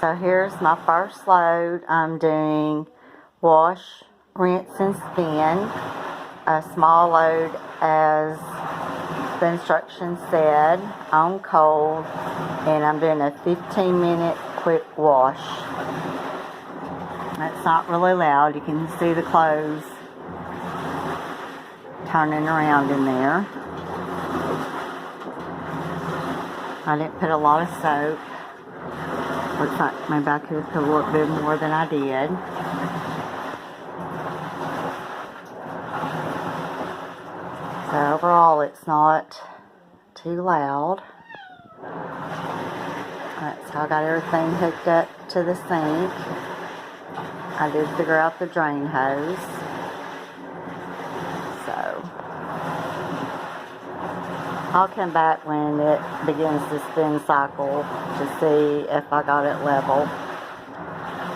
So here's my first load. I'm doing wash, rinse, and spin. A small load as the instructions said, on cold, and I'm doing a 15-minute quick wash. That's not really loud. You can see the clothes turning around in there. I didn't put a lot of soap. Looks like maybe I could have put a little bit more than I did. So overall, it's not too loud. That's how I got everything hooked up to the sink. I did figure out the drain hose. So I'll come back when it begins to spin cycle to see if I got it level.